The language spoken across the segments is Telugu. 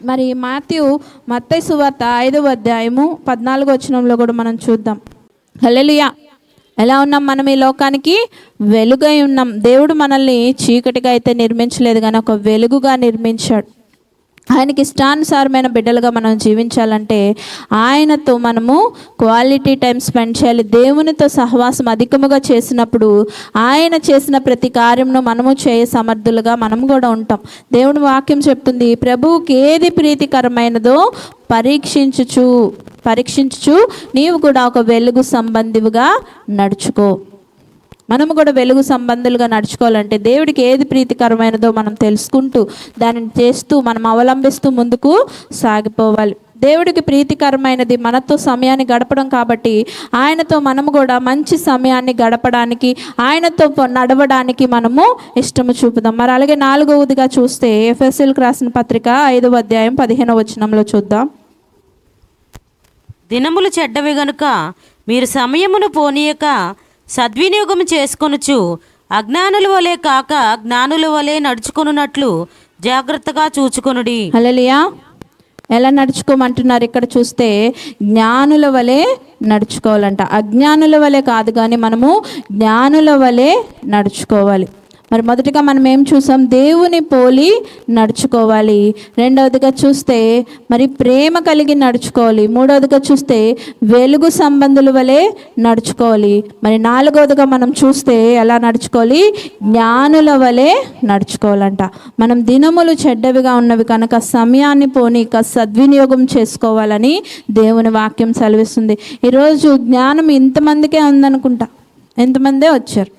మరి మత్తయి సువార్త 5వ అధ్యాయము 14వ వచనంలో కూడా మనం చూద్దాం. హల్లెలూయా. ఎలా ఉన్నాం మనం? ఈ లోకానికి వెలుగై ఉన్నాం. దేవుడు మనల్ని చీకటిగా అయితే నిర్మించలేదు, కానీ ఒక వెలుగుగా నిర్మించాడు. ఆయనకి ఇష్టానుసారమైన బిడ్డలుగా మనం జీవించాలంటే ఆయనతో మనము క్వాలిటీ టైం స్పెండ్ చేయాలి. దేవునితో సహవాసం అధికముగా చేసినప్పుడు ఆయన చేసిన ప్రతి కార్యమును మనము చేయ సమర్థులుగా మనము కూడా ఉంటాం. దేవుని వాక్యం చెప్తుంది, ప్రభువుకి ఏది ప్రీతికరమైనదో పరీక్షించుచు నీవు కూడా ఒక వెలుగు సంబంధివిగా నడుచుకో. మనము కూడా వెలుగు సంబంధులుగా నడుచుకోవాలంటే దేవుడికి ఏది ప్రీతికరమైనదో మనం తెలుసుకుంటూ దానిని చేస్తూ మనం అవలంబిస్తూ ముందుకు సాగిపోవాలి. దేవుడికి ప్రీతికరమైనది మనతో సమయాన్ని గడపడం కాబట్టి ఆయనతో మనము కూడా మంచి సమయాన్ని గడపడానికి, ఆయనతో నడవడానికి మనము ఇష్టము చూపుదాం. మరి అలాగే 4వదిగా చూస్తే ఎఫెసీయులకు రాసిన పత్రిక 5వ అధ్యాయం 15వ వచనంలో చూద్దాం. దినములు చెడ్డవి గనుక మీరు సమయమును పోనీయక సద్వినియోగం చేసుకొనుచు అజ్ఞానుల వలె కాక జ్ఞానుల వలె నడుచుకొనున్నట్లు జాగ్రత్తగా చూచుకొనుడి. హల్లెలూయా. ఎలా నడుచుకోమంటున్నారు ఇక్కడ చూస్తే? జ్ఞానుల వలె నడుచుకోవాలంట. అజ్ఞానుల వలె కాదు, కానీ మనము జ్ఞానుల వలె నడుచుకోవాలి. మరి మొదటిగా మనం ఏం చూసాం? దేవుని పోలి నడుచుకోవాలి. రెండవదిగా చూస్తే మరి ప్రేమ కలిగి నడుచుకోవాలి. మూడవదిగా చూస్తే వెలుగు సంబంధుల వలె నడుచుకోవాలి. మరి 4వదిగా మనం చూస్తే ఎలా నడుచుకోవాలి? జ్ఞానుల వలె నడుచుకోవాలంట. మనం దినములు చెడ్డవిగా ఉన్నవి కనుక సమయాన్ని పోనీక సద్వినియోగం చేసుకోవాలని దేవుని వాక్యం సెలవిస్తుంది. ఈరోజు జ్ఞానం ఇంతమందికే ఉందనుకుంటా, ఎంతమందే వచ్చారు.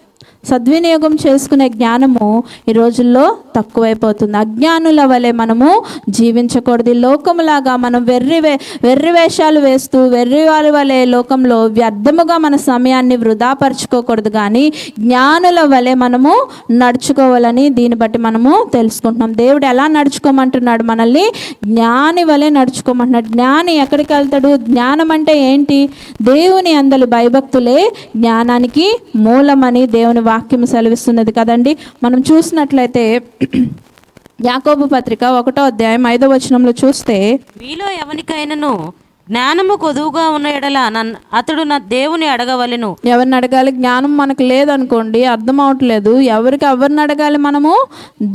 సద్వినియోగం చేసుకునే జ్ఞానము ఈ రోజుల్లో తక్కువైపోతుంది. అజ్ఞానుల వలె మనము జీవించకూడదు. లోకములాగా మనం వెర్రి వేషాలు వేస్తూ వెర్రి వారి వలె లోకంలో వ్యర్థముగా మన సమయాన్ని వృధాపరచుకోకూడదు, కానీ జ్ఞానుల వలె మనము నడుచుకోవాలని దీన్ని బట్టి మనము తెలుసుకుంటున్నాం. దేవుడు ఎలా నడుచుకోమంటున్నాడు? మనల్ని జ్ఞాని వలె నడుచుకోమంటున్నాడు. జ్ఞాని ఎక్కడికి వెళ్తాడు? జ్ఞానం అంటే ఏంటి? దేవుని అందలి భయభక్తులే జ్ఞానానికి మూలమని దేవుని వాక్యం సెలవిస్తున్నది కదండి. మనం చూసినట్లయితే యాకోబు పత్రిక 1వ అధ్యాయం 5వ వచనంలో చూస్తే, మీలో ఎవరికైనాను జ్ఞానము కొదువుగా ఉన్న ఎడల అతడు నా దేవుని అడగవలెను. ఎవరిని అడగాలి? జ్ఞానం మనకు లేదనుకోండి, అర్థం అవట్లేదు. ఎవరిని అడగాలి? మనము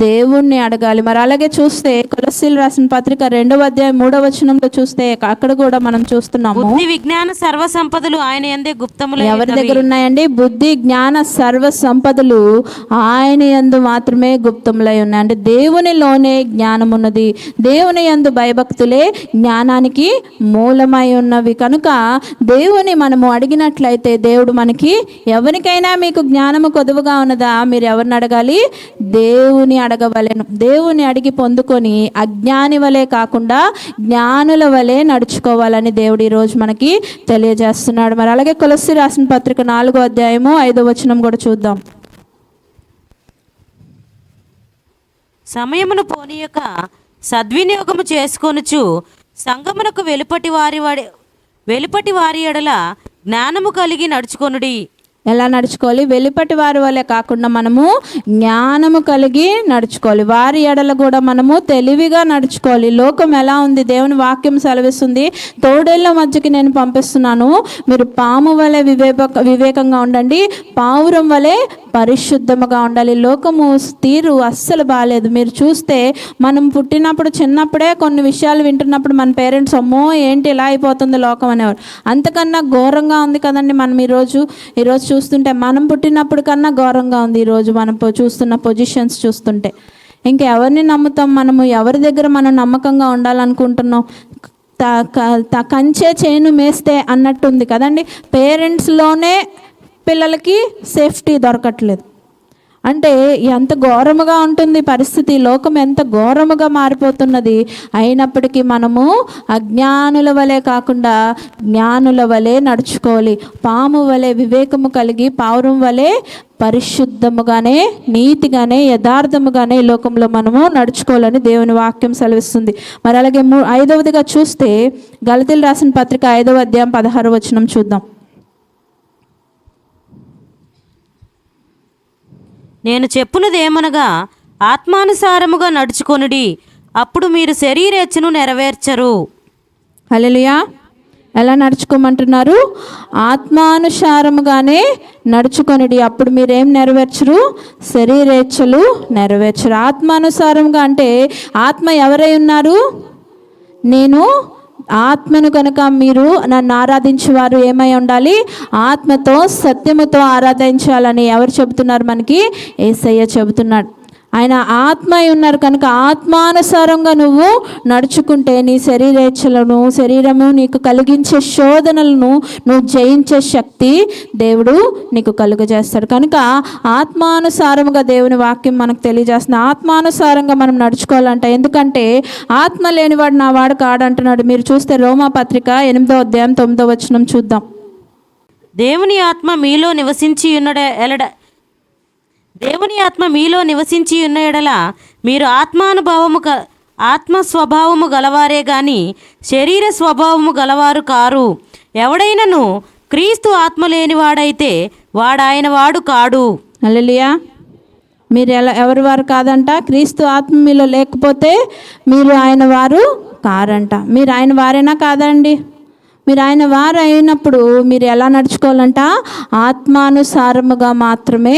దేవుణ్ణి అడగాలి. మరి అలాగే చూస్తే కొలస్సీయులకు రాసిన పత్రిక 2వ అధ్యాయం 3వ వచనంలో చూస్తే అక్కడ కూడా మనం చూస్తున్నాము, బుద్ధి విజ్ఞాన సర్వ సంపదలు ఆయన యందే గుప్తములై ఎవరి దగ్గర ఉన్నాయండి? బుద్ధి జ్ఞాన సర్వ సంపదలు ఆయన యందు మాత్రమే గుప్తములై ఉన్నాయి. అంటే దేవునిలోనే జ్ఞానం ఉన్నది. దేవుని యందు భయభక్తులే జ్ఞానానికి మూలమై ఉన్నవి కనుక దేవుని మనము అడిగినట్లయితే దేవుడు మనకి, ఎవరికైనా మీకు జ్ఞానము కొదువుగా ఉన్నదా? మీరు ఎవరిని అడగాలి? దేవుని అడగవలెను. దేవుని అడిగి పొందుకొని అజ్ఞాని వలె కాకుండా జ్ఞానుల వలె నడుచుకోవాలని దేవుడు ఈరోజు మనకి తెలియజేస్తున్నాడు. మరి అలాగే కొలస్సీ రాసిన పత్రిక 4వ అధ్యాయము 5వ వచనం కూడా చూద్దాం. సమయమును పోనీయక సద్వినియోగము చేసుకొనుచు సంగమునకు వెలుపటి వారి ఎడల జ్ఞానము కలిగి నడుచుకొనుడి. ఎలా నడుచుకోవాలి? వెలుపటి వారి వల్లే కాకుండా మనము జ్ఞానము కలిగి నడుచుకోవాలి. వారి ఎడల కూడా మనము తెలివిగా నడుచుకోవాలి. లోకం ఎలా ఉంది? దేవుని వాక్యం సెలవిస్తుంది, తోడేళ్ల మధ్యకి నేను పంపిస్తున్నాను, మీరు పాము వలె వివేకంగా ఉండండి, పావురం వలె పరిశుద్ధముగా ఉండాలి. లోకము తీరు అస్సలు బాగాలేదు. మీరు చూస్తే మనం పుట్టినప్పుడు చిన్నప్పుడే కొన్ని విషయాలు వింటున్నప్పుడు మన పేరెంట్స్ అమ్మో ఏంటి ఇలా అయిపోతుంది లోకం అనేవారు. అంతకన్నా ఘోరంగా ఉంది కదండి మనం ఈరోజు చూస్తుంటే. మనం పుట్టినప్పుడు కన్నా ఘోరంగా ఉంది ఈరోజు మనం చూస్తున్న పొజిషన్స్ చూస్తుంటే. ఇంకెవరిని నమ్ముతాం మనము? ఎవరి దగ్గర మనం నమ్మకంగా ఉండాలనుకుంటున్నాం? కంచే చేను మేస్తే అన్నట్టుంది కదండి. పేరెంట్స్లోనే పిల్లలకి సేఫ్టీ దొరకట్లేదు. అంటే ఎంత ఘోరముగా ఉంటుంది పరిస్థితి. లోకం ఎంత ఘోరముగా మారిపోతున్నది. అయినప్పటికీ మనము అజ్ఞానుల వలె కాకుండా జ్ఞానుల వలె నడుచుకోవాలి. పాము వలె వివేకము కలిగి, పావురం వలె పరిశుద్ధముగానే, నీతిగానే, యథార్థముగానే ఈ లోకంలో మనము నడుచుకోవాలని దేవుని వాక్యం సెలవిస్తుంది. మరి అలాగే 5వదిగా చూస్తే గలతీయులకు రాసిన పత్రిక 5వ అధ్యాయం 16వ వచనం చూద్దాం. నేను చెప్పునదేమనగా ఆత్మానుసారముగా నడుచుకొనుడి, అప్పుడు మీరు శరీరేచ్ఛను నెరవేర్చరు. హల్లెలూయా. ఎలా నడుచుకోమంటున్నారు? ఆత్మానుసారముగానే నడుచుకొనిడి, అప్పుడు మీరేం నెరవేర్చరు? శరీరేచ్ఛలు నెరవేర్చరు. ఆత్మానుసారంగా అంటే ఆత్మ ఎవరై ఉన్నారు? నేను ఆత్మను కనుక మీరు నన్ను ఆరాధించేవారు ఏమై ఉండాలి? ఆత్మతో సత్యముతో ఆరాధించాలని ఎవరు చెబుతున్నారు? మనకి యేసయ్య చెబుతున్నాడు. ఆయన ఆత్మ అయి ఉన్నారు కనుక ఆత్మానుసారంగా నువ్వు నడుచుకుంటే నీ శరీరేచ్ఛలను, శరీరము నీకు కలిగించే శోధనలను నువ్వు జయించే శక్తి దేవుడు నీకు కలుగజేస్తాడు. కనుక ఆత్మానుసారంగా దేవుని వాక్యం మనకు తెలియజేస్తుంది. ఆత్మానుసారంగా మనం నడుచుకోవాలంట. ఎందుకంటే ఆత్మ లేనివాడు నా వాడు కాడంటున్నాడు. మీరు చూస్తే రోమా పత్రిక 8వ అధ్యాయం 9వ వచనం చూద్దాం. దేవుని ఆత్మ మీలో నివసించి ఉన్న ఎడల మీరు ఆత్మ స్వభావము గలవారే గాని శరీర స్వభావము గలవారు కారు. ఎవడైనను క్రీస్తు ఆత్మ లేనివాడైతే వాడాయన వాడు కాడు. హల్లెలూయా. మీరు ఎవరి వారు కాదంట? క్రీస్తు ఆత్మ మీలో లేకపోతే మీరు ఆయన వారు కారంట. మీరు ఆయన వారేనా కాదండి? మీరు ఆయన వారు అయినప్పుడు మీరు ఎలా నడుచుకోవాలంట? ఆత్మానుసారముగా మాత్రమే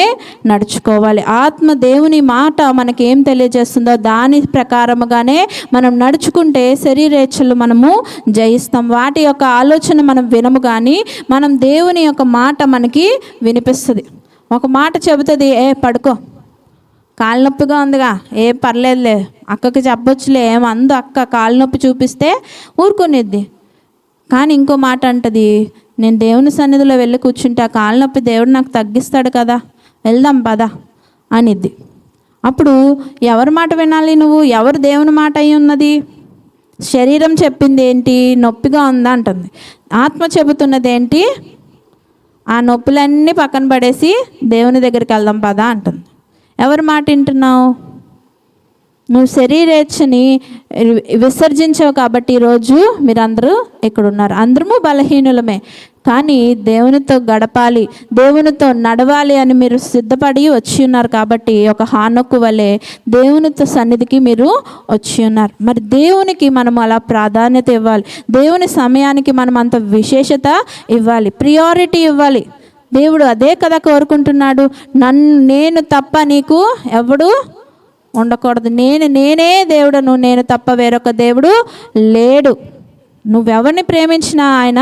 నడుచుకోవాలి. ఆత్మ దేవుని మాట మనకి ఏం తెలియజేస్తుందో దాని ప్రకారముగానే మనం నడుచుకుంటే శరీరేచ్ఛలు మనము జయిస్తాం. వాటి యొక్క ఆలోచన మనం వినము, కానీ మనం దేవుని యొక్క మాట మనకి వినిపిస్తుంది. ఒక మాట చెబుతుంది, పడుకో, కాళ్ళ నొప్పిగా ఉందిగా, పర్లేదులే, అక్కకి చెప్పొచ్చులే, ఏమందు అక్క కాళ్ళ నొప్పి చూపిస్తే ఊరుకునేద్ది. కానీ ఇంకో మాట అంటది, నేను దేవుని సన్నిధిలో వెళ్ళి కూర్చుంటే ఆ కాళ్ళ నొప్పి దేవుడు నాకు తగ్గిస్తాడు కదా, వెళ్దాం పదా అనిద్ది. అప్పుడు ఎవరి మాట వినాలి నువ్వు? ఎవరు దేవుని మాట అయి ఉన్నది? శరీరం చెప్పింది ఏంటి? నొప్పిగా ఉందా అంటుంది. ఆత్మ చెబుతున్నది ఏంటి? ఆ నొప్పులన్నీ పక్కన పడేసి దేవుని దగ్గరికి వెళ్దాం పదా అంటుంది. ఎవరి మాట వింటున్నావు? నువ్వు శరీరేచ్ఛని విసర్జించావు కాబట్టి ఈరోజు మీరందరూ ఇక్కడ ఉన్నారు. అందరము బలహీనులమే, కానీ దేవునితో గడపాలి, దేవునితో నడవాలి అని మీరు సిద్ధపడి వచ్చి ఉన్నారు. కాబట్టి ఒక హానొక్కు వలె దేవునితో సన్నిధికి మీరు వచ్చి ఉన్నారు. మరి దేవునికి మనం అలా ప్రాధాన్యత ఇవ్వాలి. దేవుని సమయానికి మనం అంత విశేషత ఇవ్వాలి, ప్రియారిటీ ఇవ్వాలి. దేవుడు అదే కదా కోరుకుంటున్నాడు. నేను తప్ప నీకు ఎవడు ఉండకూడదు. నేనే దేవుడను, నేను తప్ప వేరొక దేవుడు లేడు. నువ్వెవరిని ప్రేమించినా ఆయన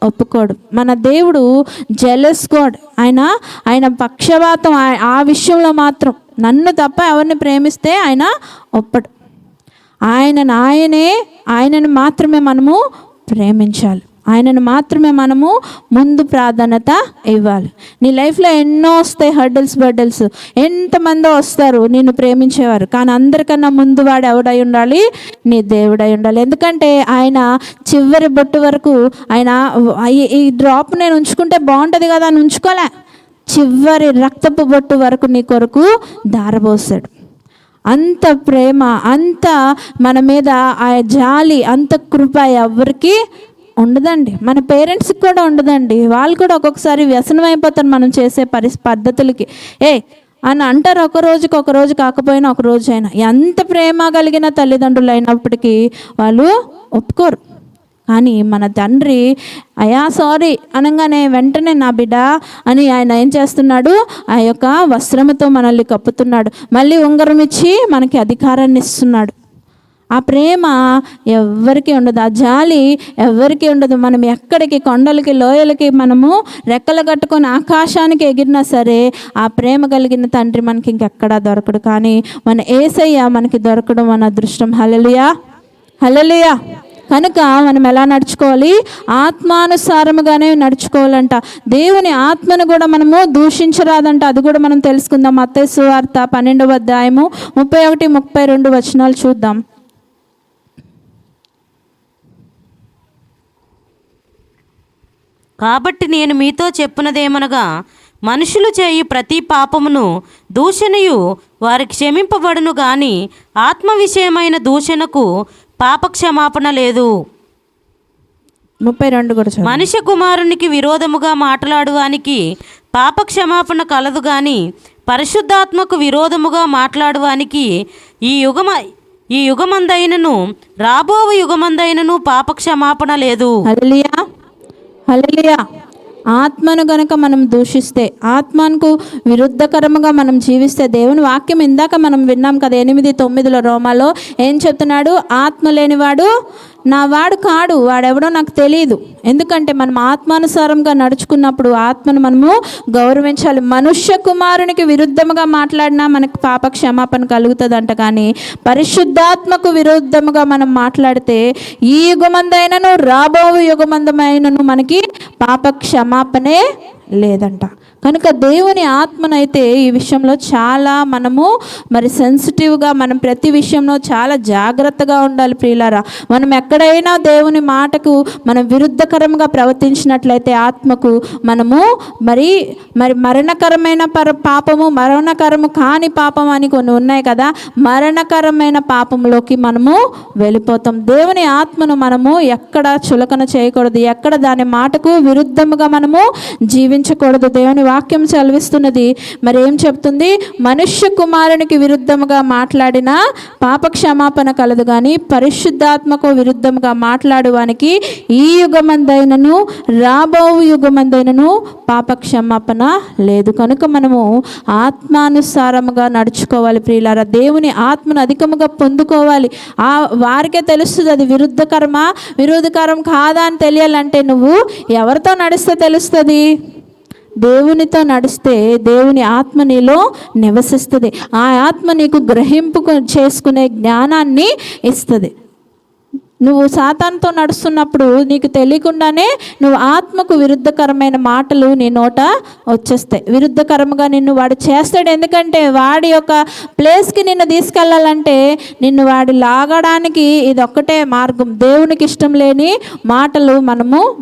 ఒప్పుకోడు. మన దేవుడు జెలస్ గాడ్. ఆయన పక్షపాతం ఆ విషయంలో మాత్రం. నన్ను తప్ప ఎవరిని ప్రేమిస్తే ఆయన ఒప్పడు. ఆయనను మాత్రమే మనము ప్రేమించాలి. ఆయనను మాత్రమే మనము ముందు ప్రాధాన్యత ఇవ్వాలి. నీ లైఫ్లో ఎన్నో వస్తాయి బర్డల్స్, ఎంతమందో వస్తారు నిన్ను ప్రేమించేవారు, కానీ అందరికన్నా ముందు వాడు ఎవడై ఉండాలి? నీ దేవుడై ఉండాలి. ఎందుకంటే ఆయన చివరి బొట్టు వరకు ఆయన ఈ డ్రాప్ నేను ఉంచుకుంటే బాగుంటుంది కదా అని ఉంచుకోలే, చివరి రక్తపు బొట్టు వరకు నీ కొరకు ధారపోసాడు. అంత ప్రేమ, అంత మన మీద ఆ జాలి, అంత కృప ఎవరికి ఉండదండి. మన పేరెంట్స్కి కూడా ఉండదండి. వాళ్ళు కూడా ఒక్కొక్కసారి వ్యసనం అయిపోతారు మనం చేసే పద్ధతులకి. అని అంటారు, ఒక రోజు కాకపోయినా ఒక రోజు అయినా. ఎంత ప్రేమ కలిగిన తల్లిదండ్రులు అయినప్పటికీ వాళ్ళు ఒప్పుకోరు. కానీ మన తండ్రి సారీ అనగానే వెంటనే నా బిడ్డ అని ఆయన ఏం చేస్తున్నాడు? ఆ యొక్క వస్త్రముతో మనల్ని కప్పుతున్నాడు, మళ్ళీ ఉంగరం ఇచ్చి మనకి అధికారాన్ని ఇస్తున్నాడు. ఆ ప్రేమ ఎవ్వరికి ఉండదు, ఆ జాలి ఎవరికి ఉండదు. మనం ఎక్కడికి, కొండలకి, లోయలకి మనము రెక్కలు కట్టుకొని ఆకాశానికి ఎగిరినా సరే ఆ ప్రేమ కలిగిన తండ్రి మనకి ఇంకెక్కడా దొరకడు. కానీ మన యేసయ్య మనకి దొరకడం మన అదృష్టం. హల్లెలూయా, హల్లెలూయా. కనుక మనం ఎలా నడుచుకోవాలి? ఆత్మానుసారముగానే నడుచుకోవాలంట. దేవుని ఆత్మను కూడా మనము దూషించరాదంట. అది కూడా మనం తెలుసుకుందాం. మత్తయి సువార్త 12వ అధ్యాయము 31, 32 వచనాలు చూద్దాం. కాబట్టి నేను మీతో చెప్పునదేమనగా, మనుషులు చేయు ప్రతి పాపమును దూషణయు వారికి క్షమింపబడును గాని ఆత్మ విషయమైన దూషణకు పాపక్షమాపణ లేదు. 32 కూడా. మనుష్య కుమారునికి విరోధముగా మాట్లాడువానికి పాపక్షమాపణ కలదు గాని పరిశుద్ధాత్మకు విరోధముగా మాట్లాడువానికి ఈ యుగమందైనను రాబోవు యుగమందైనను పాపక్షమాపణ లేదు. హల్లెలూయా, హల్లెలూయా. ఆత్మను గనక మనం దూషిస్తే, ఆత్మకు విరుద్ధకరముగా మనం జీవిస్తే, దేవుని వాక్యం ఇందాక మనం విన్నాం కదా 8:9 రోమాలో ఏం చెప్తున్నాడు? ఆత్మ లేనివాడు నా వాడు కాడు, వాడెవడో నాకు తెలియదు. ఎందుకంటే మనం ఆత్మానుసారంగా నడుచుకున్నప్పుడు ఆత్మను మనము గౌరవించాలి. మనుష్య కుమారునికి విరుద్ధముగా మాట్లాడినా మనకు పాప క్షమాపణ కలుగుతుందంట. కానీ పరిశుద్ధాత్మకు విరుద్ధముగా మనం మాట్లాడితే ఈ యుగమందైనను రాబో యుగమందమైనను మనకి పాప క్షమాపణే లేదంట. కనుక దేవుని ఆత్మనైతే ఈ విషయంలో చాలా మనము సెన్సిటివ్గా, మనం ప్రతి విషయంలో చాలా జాగ్రత్తగా ఉండాలి ప్రియులారా. మనం ఎక్కడైనా దేవుని మాటకు మనం విరుద్ధకరంగా ప్రవర్తించినట్లయితే ఆత్మకు మనము మరి మరణకరమైన పాపము, మరణకరము కాని పాపం అని కొన్ని ఉన్నాయి కదా, మరణకరమైన పాపంలోకి మనము వెళ్ళిపోతాం. దేవుని ఆత్మను మనము ఎక్కడ చులకన చేయకూడదు, ఎక్కడ దాని మాటకు విరుద్ధముగా మనము జీవించకూడదు. దేవుని వాక్యం చదివిస్తున్నది మరి ఏం చెప్తుంది? మనుష్య కుమారునికి విరుద్ధముగా మాట్లాడిన పాప క్షమాపణ కలదు, కానీ పరిశుద్ధాత్మకు విరుద్ధముగా మాట్లాడువానికి ఈ యుగమందైనను రాబో యుగమందైనను పాప క్షమాపణ లేదు. కనుక మనము ఆత్మానుసారముగా నడుచుకోవాలి ప్రియులారా. దేవుని ఆత్మను అధికముగా పొందుకోవాలి. వారికే తెలుస్తుంది అది విరుద్ధకరం కాదా అని తెలియాలంటే నువ్వు ఎవరితో నడిస్తే తెలుస్తుంది? దేవునితో నడిస్తే దేవుని ఆత్మ నీలో నివసిస్తుంది. ఆ ఆత్మ నీకు గ్రహింపు చేసుకునే జ్ఞానాన్ని ఇస్తుంది. నువ్వు సాతానుతో నడుస్తున్నప్పుడు నీకు తెలియకుండానే నువ్వు ఆత్మకు విరుద్ధకరమైన మాటలు నీ నోట వచ్చేస్తాయి. విరుద్ధకరంగా నిన్ను వాడు చేస్తాడు. ఎందుకంటే వాడి యొక్క ప్లేస్కి నిన్ను తీసుకెళ్ళాలంటే నిన్ను వాడు లాగడానికి ఇది ఒక్కటే మార్గం. దేవునికి ఇష్టం లేని మాటలు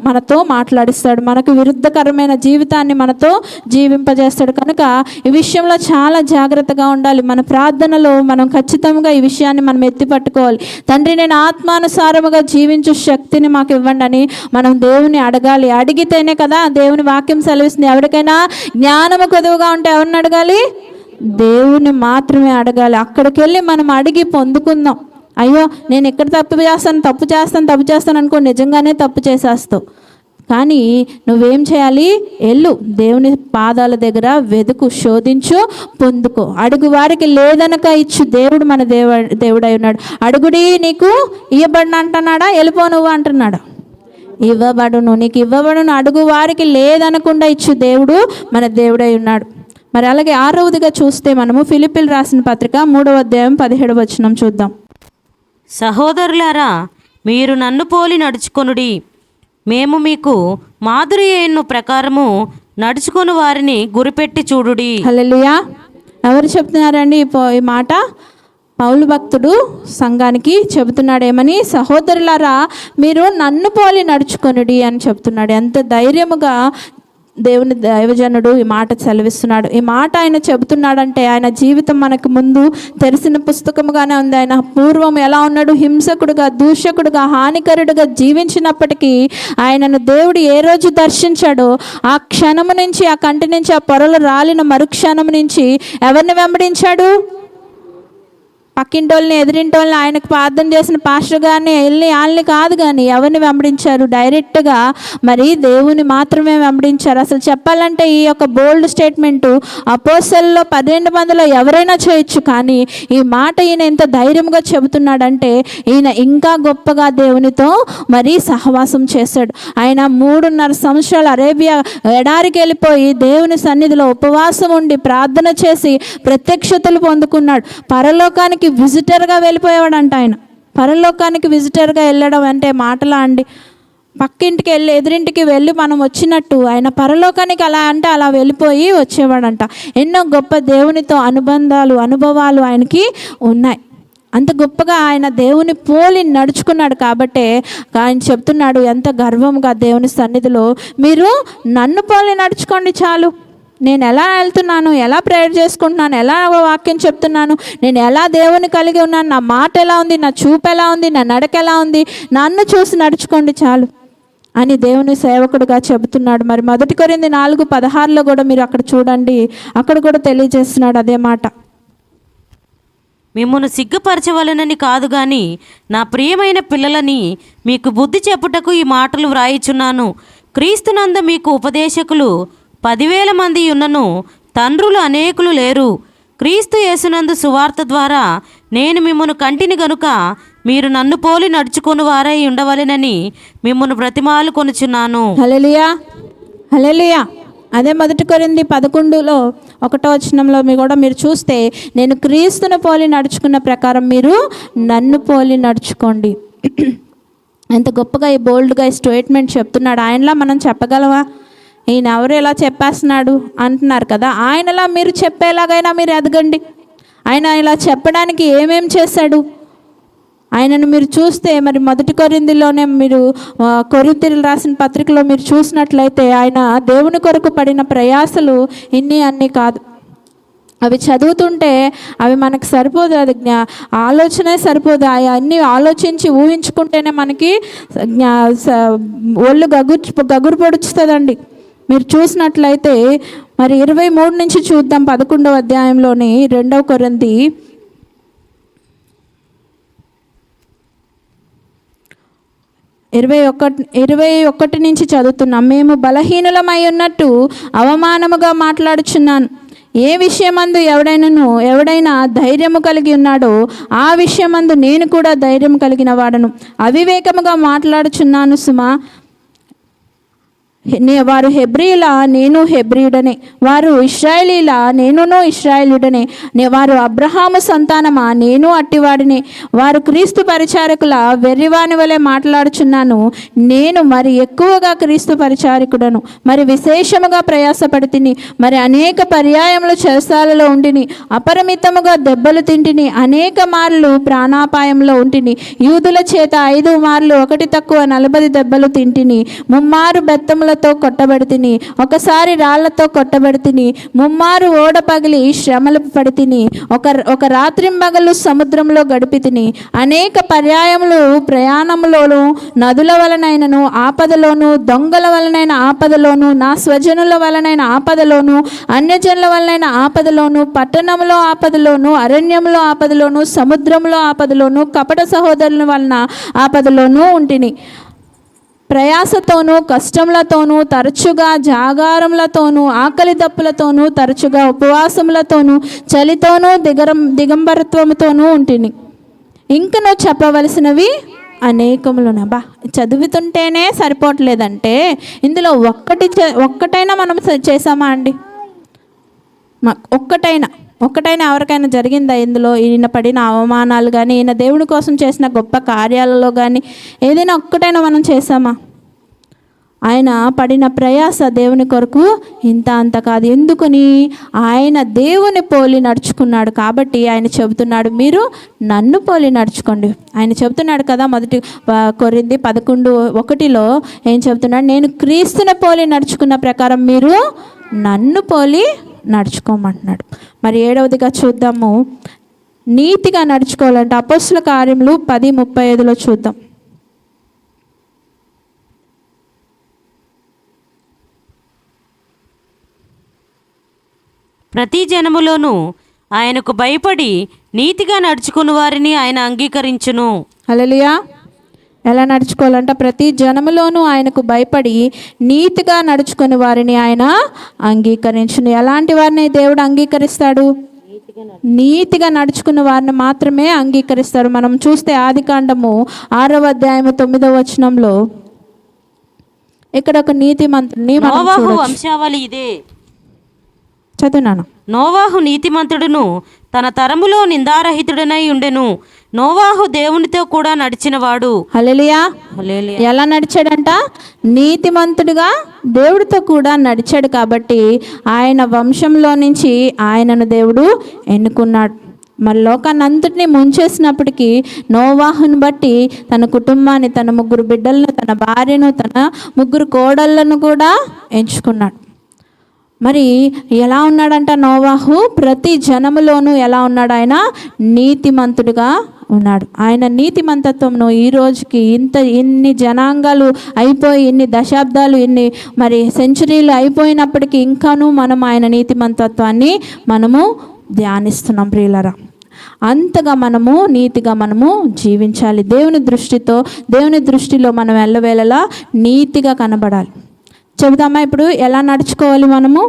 మనతో మాట్లాడిస్తాడు, మనకు విరుద్ధకరమైన జీవితాన్ని మనతో జీవింపజేస్తాడు. కనుక ఈ విషయంలో చాలా జాగ్రత్తగా ఉండాలి. మన ప్రార్థనలో మనం ఖచ్చితంగా ఈ విషయాన్ని మనం ఎత్తిపట్టుకోవాలి. తండ్రి, నేను ఆత్మానుసారముగా జీవించు శక్తిని మాకు ఇవ్వండి అని మనం దేవుని అడగాలి. అడిగితేనే కదా దేవుని వాక్యం సెలవిస్తుంది. ఎవరికైనా జ్ఞానము కొదువుగా ఉంటే ఎవరిని అడగాలి? దేవుని మాత్రమే అడగాలి. అక్కడికి వెళ్ళి మనం అడిగి పొందుకుందాం. అయ్యో నేను ఇక్కడ తప్పు చేస్తాను అనుకో, నిజంగానే తప్పు చేసేస్తావు. కానీ నువ్వేం చేయాలి? ఎల్లు దేవుని పాదాల దగ్గర వెతుకు, శోధించు, పొందుకో. అడుగు వారికి లేదనక ఇచ్చు. దేవుడు మన దేవుడై ఉన్నాడు. అడుగుడి నీకు ఇవ్వబడిన అంటున్నాడా? వెళ్ళిపో నువ్వు అంటున్నాడు? ఇవ్వబడును, నీకు ఇవ్వబడును. అడుగు వారికి లేదనకుండా ఇచ్చు దేవుడు మన దేవుడై ఉన్నాడు. మరి అలాగే 6వదిగా చూస్తే మనము ఫిలిప్పీయులకు రాసిన పత్రిక 3వ అధ్యాయం 17వ వచనం చూద్దాం. సహోదరులారా, మీరు నన్ను పోలి నడుచుకొనుడి. మేము మీకు మాదిరి అయిన ప్రకారము నడుచుకుని వారిని గురిపెట్టి చూడుడి. హల్లెలూయా. ఎవరు చెప్తున్నారండి ఈ మాట? పౌలు భక్తుడు సంఘానికి చెబుతున్నాడు. ఏమని? సహోదరులారా, మీరు నన్ను పోలి నడుచుకొనుడి అని చెప్తున్నాడు. ఎంత ధైర్యముగా దేవుని దైవజనుడు ఈ మాట సెలవిస్తున్నాడు. ఈ మాట ఆయన చెబుతున్నాడంటే ఆయన జీవితం మనకు ముందు తెరిసిన పుస్తకముగానే ఉంది. ఆయన పూర్వం ఎలా ఉన్నాడు? హింసకుడుగా, దూషకుడుగా, హానికరుడుగా జీవించినప్పటికీ ఆయనను దేవుడు ఏ రోజు దర్శించాడో ఆ క్షణము నుంచి, ఆ కంటి నుంచి ఆ పొరలు రాలిన మరుక్షణం నుంచి ఎవరిని వెంబడించాడు? పక్కింటోళ్ళని, ఎదిరింటోళ్ళని, ఆయనకు ప్రార్థన చేసిన పాస్టర్ గారిని వాళ్ళని కాదు, కానీ ఎవరిని వెంబడించారు? డైరెక్ట్గా మరి దేవుని మాత్రమే వెంబడించారు. అసలు చెప్పాలంటే ఈ యొక్క బోల్డ్ స్టేట్మెంటు అపోస్తలుల్లో 12 మందిలో ఎవరైనా చేయొచ్చు. కానీ ఈ మాట ఈయన ఎంత ధైర్యంగా చెబుతున్నాడంటే ఈయన ఇంకా గొప్పగా దేవునితో మరి సహవాసం చేశాడు. ఆయన 3.5 సంవత్సరాలు అరేబియా ఎడారికి వెళ్ళిపోయి దేవుని సన్నిధిలో ఉపవాసం ఉండి ప్రార్థన చేసి ప్రత్యక్షతలు పొందుకున్నాడు. పరలోకానికి విజిటర్గా వెళ్ళిపోయేవాడంట. ఆయన పరలోకానికి విజిటర్గా వెళ్ళడం అంటే మాటలా అండి? పక్కింటికి వెళ్ళి, ఎదురింటికి వెళ్ళి మనం వచ్చినట్టు ఆయన పరలోకానికి అలా అంటే అలా వెళ్ళిపోయి వచ్చేవాడంట. ఎన్నో గొప్ప దేవునితో అనుభవాలు ఆయనకి ఉన్నాయి. అంత గొప్పగా ఆయన దేవుని పోలి నడుచుకున్నాడు. కాబట్టే ఆయన చెప్తున్నాడు ఎంత గర్వంగా దేవుని సన్నిధిలో, మీరు నన్ను పోలి నడుచుకోండి చాలు. నేను ఎలా వెళ్తున్నాను, ఎలా ప్రేయర్ చేసుకుంటున్నాను, ఎలా వాక్యం చెప్తున్నాను, నేను ఎలా దేవుని కలిగి ఉన్నాను, నా మాట ఎలా ఉంది, నా చూపు ఎలా ఉంది, నా నడక ఎలా ఉంది, నన్ను చూసి నడుచుకోండి చాలు అని దేవుని సేవకుడుగా చెబుతున్నాడు. మరి 1 కొరింథీ 4:16 కూడా మీరు అక్కడ చూడండి, అక్కడ కూడా తెలియజేస్తున్నాడు అదే మాట. మిమ్మును సిగ్గుపరచవలనని కాదు గాని నా ప్రియమైన పిల్లలని మీకు బుద్ధి చెప్పుటకు ఈ మాటలు వ్రాయిచున్నాను. క్రీస్తునందు మీకు ఉపదేశకులు 10,000 మంది ఉన్నను, తండ్రులు అనేకులు లేరు. క్రీస్తు యేసునందు సువార్త ద్వారా నేను మిమ్మును కంటిని గనుక మీరు నన్ను పోలి నడుచుకొని వారై ఉండవలెనని మిమ్మును బ్రతిమాలు కొనుచున్నాను. హల్లెలూయా, హల్లెలూయా. అదే 1 కొరింథీ 11 1వ వచనంలో మీరు చూస్తే, నేను క్రీస్తును పోలి నడుచుకున్న ప్రకారం మీరు నన్ను పోలి నడుచుకోండి. ఎంత గొప్పగా ఈ బోల్డ్గా ఈ స్టేట్మెంట్ చెప్తున్నాడు. ఆయనలా మనం చెప్పగలవా? ఈయన ఎవరు ఇలా చెప్పేస్తున్నాడు అంటున్నారు కదా. ఆయనలా మీరు చెప్పేలాగైనా మీరు ఎదగండి. ఆయన ఇలా చెప్పడానికి ఏమేం చేశాడు? ఆయనను మీరు చూస్తే మరి 1 కొరింథీలోనే మీరు కొరింథీయులకు రాసిన పత్రికలో మీరు చూసినట్లయితే ఆయన దేవుని కొరకు పడిన ప్రయాసలు అన్నీ కాదు. అవి చదువుతుంటే అవి మనకు సరిపోదు, అది ఆలోచనే సరిపోదు. అన్నీ ఆలోచించి ఊహించుకుంటేనే మనకి ఒళ్ళు గగురు పొడుచుతుందండి. మీరు చూసినట్లయితే మరి 23 నుంచి చూద్దాం. 11వ అధ్యాయంలోని 2 కొరింథీ 21 నుంచి చదువుతున్నాం. మేము బలహీనులమై ఉన్నట్టు అవమానముగా మాట్లాడుచున్నాను. ఏ విషయమందు ఎవడైనా ధైర్యము కలిగి ఉన్నాడో ఆ విషయమందు నేను కూడా ధైర్యం కలిగిన వాడను. అవివేకముగా మాట్లాడుచున్నాను సుమా. వారు హెబ్రీయులా, నేను హెబ్రీయుడనే. వారు ఇశ్రాయేలీలా, నేనును ఇశ్రాయేలుడనే. వారు అబ్రహాము సంతానమా, నేను అట్టివాడిని. వారు క్రీస్తు పరిచారకుల, వెర్రివాని వలె మాట్లాడుచున్నాను. నేను మరి ఎక్కువగా క్రీస్తు పరిచారకుడను. మరి విశేషముగా ప్రయాసపడితిని. మరి అనేక పర్యాయములు చెరసాలలో ఉంటిని. అపరిమితముగా దెబ్బలు తింటిని. అనేక మార్లు ప్రాణాపాయంలో ఉంటిని. యూదుల చేత 5 మార్లు 1 తక్కువ 40 దెబ్బలు తింటిని. 3 మారు బెత్తముల కొట్టబడితిని. ఒకసారి రాళ్లతో కొట్టబడితిని. 3 మారు ఓడ పగిలి శ్రమలు పడితిని. ఒక రాత్రింబగలు సముద్రంలో గడిపితిని. అనేక పర్యాయములు ప్రయాణములోను, నదుల వలనైనను ఆపదలోను, దొంగల వలనైన ఆపదలోను, నా స్వజనుల వలనైన ఆపదలోను, అన్యజనుల వలనైన ఆపదలోను, పట్టణంలో ఆపదలోను, అరణ్యంలో ఆపదలోను, సముద్రంలో ఆపదలోను, కపట సహోదరుల వలన ఆపదలోను ఉంటిని. ప్రయాసతోనూ కష్టములతోనూ, తరచుగా జాగారములతోనూ, ఆకలి దప్పులతోనూ, తరచుగా ఉపవాసములతోనూ, చలితోనూ, దిగంబరత్వముతోనూ ఉంటిని. ఇంకనూ చెప్పవలసినవి అనేకములున. చదువుతుంటేనే సరిపోవట్లేదంటే ఇందులో ఒక్కటైనా మనం చేసామా అండి? ఒక్కటైనా ఎవరికైనా జరిగిందా ఇందులో? ఈయన పడిన అవమానాలు కానీ, ఈయన దేవుని కోసం చేసిన గొప్ప కార్యాలలో కానీ ఏదైనా ఒక్కటైనా మనం చేసామా? ఆయన పడిన ప్రయాస దేవుని కొరకు ఇంత అంత కాదు. ఎందుకని? ఆయన దేవుని పోలి నడుచుకున్నాడు కాబట్టి ఆయన చెబుతున్నాడు, మీరు నన్ను పోలి నడుచుకోండి. ఆయన చెబుతున్నాడు కదా 1 కొరింథీ 11:1 ఏం చెబుతున్నాడు? నేను క్రీస్తుని పోలి నడుచుకున్న ప్రకారం మీరు నన్ను పోలి నడుచుకోమంటున్నాడు. మరి 7వదిగా చూద్దాము. నీతిగా నడుచుకోవాలంటే అపోస్తల కార్యములు 10:35 చూద్దాం. ప్రతి జనములోనూ ఆయనకు భయపడి నీతిగా నడుచుకుని వారిని ఆయన అంగీకరించును. హల్లెలూయా. ఎలా నడుచుకోవాలంట? ప్రతి జనములోనూ ఆయనకు భయపడి నీతిగా నడుచుకుని వారిని ఆయన అంగీకరించును. ఎలాంటి వారిని దేవుడు అంగీకరిస్తాడు? నీతిగా నడుచుకున్న వారిని మాత్రమే అంగీకరిస్తారు. మనం చూస్తే ఆదికాండము 6వ అధ్యాయము 9వ వచనంలో ఇక్కడ ఒక నీతిమంతుడిని మనం చూడొచ్చు. వంశావళి ఇదే. చదువునాను. నోవాహు నీతిమంతుడును తన తరములో నిందారహితుడనై ఉండెను. నోవాహు దేవునితో కూడా నడిచినవాడు. హల్లెలూయా. హల్లెలూయా. ఎలా నడిచాడంట? నీతిమంతుడిగా దేవుడితో కూడా నడిచాడు కాబట్టి ఆయన వంశంలో నుంచి ఆయనను దేవుడు ఎన్నుకున్నాడు. మరి లోకాన్ని అంతటినీ ముంచేసినప్పటికీ నోవాహుని బట్టి తన కుటుంబాన్ని, తన 3 బిడ్డలను, తన భార్యను, తన 3 కోడళ్లను కూడా ఎంచుకున్నాడు. మరి ఎలా ఉన్నాడంట నోవాహు? ప్రతి జనములోనూ ఎలా ఉన్నాడు? ఆయన నీతిమంతుడిగా ఉన్నాడు. ఆయన నీతిమంతత్వంను ఈ రోజుకి ఇన్ని జనాంగాలు అయిపోయి, ఇన్ని దశాబ్దాలు, ఇన్ని మరి సెంచరీలు అయిపోయినప్పటికీ ఇంకాను మనం ఆయన నీతిమంతత్వాన్ని మనము ధ్యానిస్తున్నాం ప్రియులరా. అంతగా మనము నీతిగా మనము జీవించాలి. దేవుని దృష్టిలో మనం ఎల్లవేళలా నీతిగా కనబడాలి. చెబుదామా ఇప్పుడు ఎలా నడుచుకోవాలి? మనము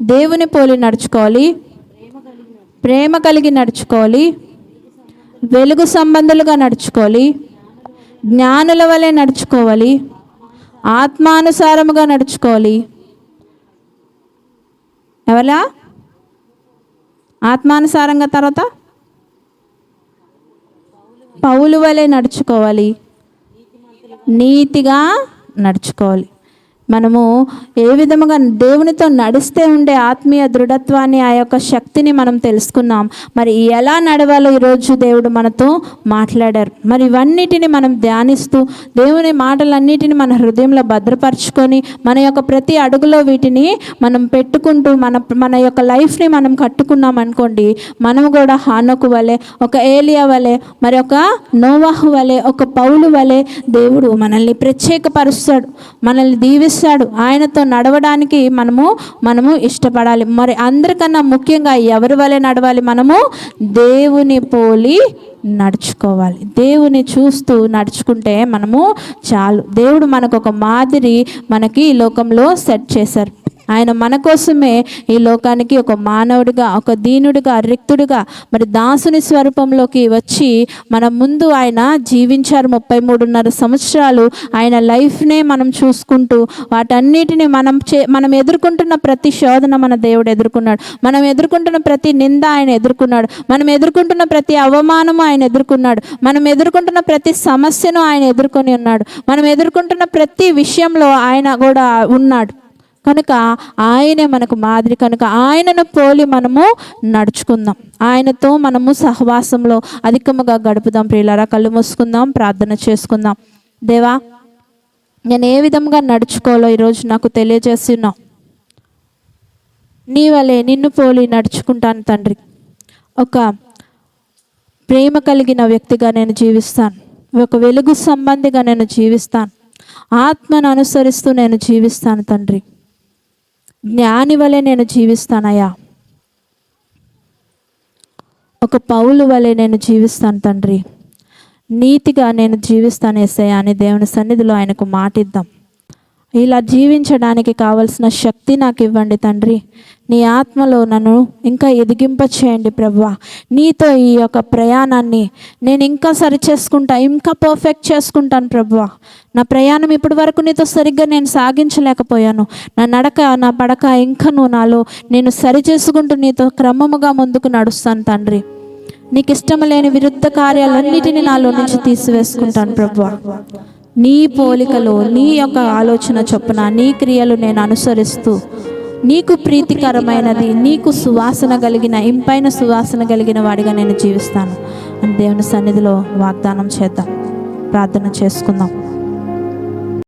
దేవుని పోలి నడుచుకోవాలి, ప్రేమ కలిగి నడుచుకోవాలి, వెలుగు సంబంధులుగా నడుచుకోవాలి, జ్ఞానుల వలె నడుచుకోవాలి, ఆత్మానుసారముగా నడుచుకోవాలి. ఎవలా ఆత్మానుసారంగా? తర్వాత పౌలు వలె నడుచుకోవాలి, నీతిగా నడుచుకోవాలి. మనము ఏ విధముగా దేవునితో నడిస్తే ఉండే ఆత్మీయ దృఢత్వాన్ని, ఆ యొక్క శక్తిని మనం తెలుసుకున్నాం. మరి ఎలా నడవాలో ఈరోజు దేవుడు మనతో మాట్లాడారు. మరి ఇవన్నిటిని మనం ధ్యానిస్తూ దేవుని మాటలన్నిటిని మన హృదయంలో భద్రపరచుకొని మన యొక్క ప్రతి అడుగులో వీటిని మనం పెట్టుకుంటూ మన యొక్క లైఫ్ని మనం కట్టుకున్నాం అనుకోండి, మనము కూడా హానోకు వలె, ఒక ఏలియా వలె, మరి ఒక నోవాహు వలె, ఒక పౌలు వలె దేవుడు మనల్ని ప్రత్యేకపరుస్తాడు, మనల్ని దీవిస్తాడు. ఆయనతో నడవడానికి మనము ఇష్టపడాలి. మరి అందరికన్నా ముఖ్యంగా ఎవరి వలె నడవాలి? మనము దేవుని పోలి నడుచుకోవాలి. దేవుని చూస్తూ నడుచుకుంటే మనము చాలు. దేవుడు మనకు ఒక మాదిరి మనకి ఈ లోకంలో సెట్ చేశారు. ఆయన మన కోసమే ఈ లోకానికి ఒక మానవుడిగా, ఒక దీనుడిగా, రిక్తుడిగా, మరి దాసుని స్వరూపంలోకి వచ్చి మన ముందు ఆయన జీవించారు. 33.5 సంవత్సరాలు ఆయన లైఫ్నే మనం చూసుకుంటూ వాటన్నిటిని మనం ఎదుర్కొంటున్న ప్రతి శోధన మన దేవుడు ఎదుర్కొన్నాడు. మనం ఎదుర్కొంటున్న ప్రతి నింద ఆయన ఎదుర్కొన్నాడు. మనం ఎదుర్కొంటున్న ప్రతి అవమానము ఆయన ఎదుర్కొన్నాడు. మనం ఎదుర్కొంటున్న ప్రతి సమస్యను ఆయన ఎదుర్కొని ఉన్నాడు. మనం ఎదుర్కొంటున్న ప్రతి విషయంలో ఆయన కూడా ఉన్నాడు. కనుక ఆయనే మనకు మాదిరి. కనుక ఆయనను పోలి మనము నడుచుకుందాం. ఆయనతో మనము సహవాసంలో అధికముగా గడుపుదాం. ప్రియులారా, కళ్ళు మూసుకుందాం, ప్రార్థన చేసుకుందాం. దేవా, నేను ఏ విధంగా నడుచుకోవాలో ఈరోజు నాకు తెలియజేస్తున్నావు. నీ వలె నిన్ను పోలి నడుచుకుంటాను తండ్రి. ఒక ప్రేమ కలిగిన వ్యక్తిగా నేను జీవిస్తాను. ఒక వెలుగు సంబంధిగా నేను జీవిస్తాను. ఆత్మను అనుసరిస్తూ నేను జీవిస్తాను తండ్రి. జ్ఞాని వలె నేను జీవిస్తానయ్యా. ఒక పౌలు వలె నేను జీవిస్తాను తండ్రి. నీతిగా నేను జీవిస్తాను యేసయ్యా అని దేవుని సన్నిధిలో ఆయనకు మాటిద్దాం. ఇలా జీవించడానికి కావలసిన శక్తి నాకు ఇవ్వండి తండ్రి. నీ ఆత్మలో నన్ను ఇంకా ఎదిగింప చేయండి ప్రభువా. నీతో ఈ యొక్క ప్రయాణాన్ని నేను ఇంకా సరి చేసుకుంటా, ఇంకా పర్ఫెక్ట్ చేసుకుంటాను ప్రభువా. నా ప్రయాణం ఇప్పటి వరకు నీతో సరిగ్గా నేను సాగించలేకపోయాను. నా నడక, నా పడక ఇంకను నాలో నేను సరి చేసుకుంటూ నీతో క్రమముగా ముందుకు నడుస్తాను తండ్రి. నీకు ఇష్టం లేని విరుద్ధ కార్యాలన్నిటినీ నాలో నుంచి తీసివేసుకుంటాను ప్రభువా. నీ పోలికలో, నీ యొక్క ఆలోచన చొప్పున, నీ క్రియలు నేను అనుసరిస్తూ నీకు ప్రీతికరమైనది, నీకు సువాసన కలిగిన, ఇంపైన సువాసన కలిగిన వాడిగా నేను జీవిస్తాను అని దేవుని సన్నిధిలో వాగ్దానం చేద్దాం. ప్రార్థన చేసుకుందాం.